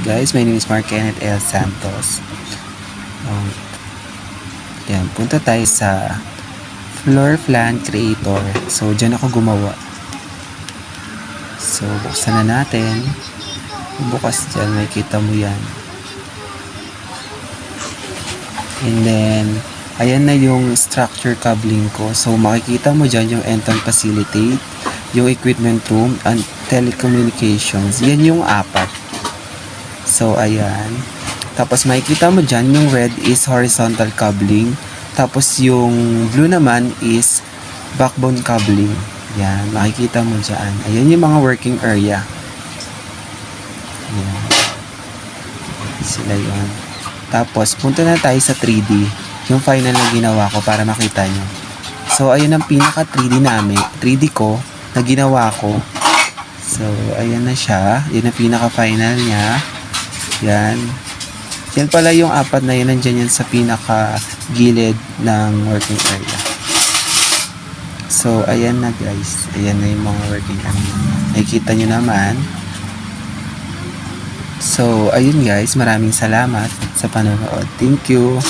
Guys, my name is Mark Kenneth L. Santos. Yan, punta tayo sa Floor Plan Creator. So, dyan ako gumawa. So, buksan na natin. Bukas dyan, makikita mo yan. And then, ayan na yung structure cabling ko. So, makikita mo dyan yung entrance facility, yung equipment room, and telecommunications. Yan yung apat. So, ayan. Tapos, makikita mo dyan, yung red is horizontal cabling. Tapos, yung blue naman is backbone cabling. Yan, makikita mo dyan. Ayan yung mga working area. Ayan. Sila yun. Tapos, punta na tayo sa 3D. Yung final na ginawa ko para makita nyo. So, ayun ang pinaka 3D namin. 3D ko na ginawa ko. So, ayan na siya. Yun ang pinaka final niya. Yan. Yan pala yung apat na yun. Nandyan yan sa pinaka gilid ng working area. So, ayan na guys. Ayan na yung mga working area. Nakikita nyo naman. So, ayun guys. Maraming salamat sa panonood. Thank you.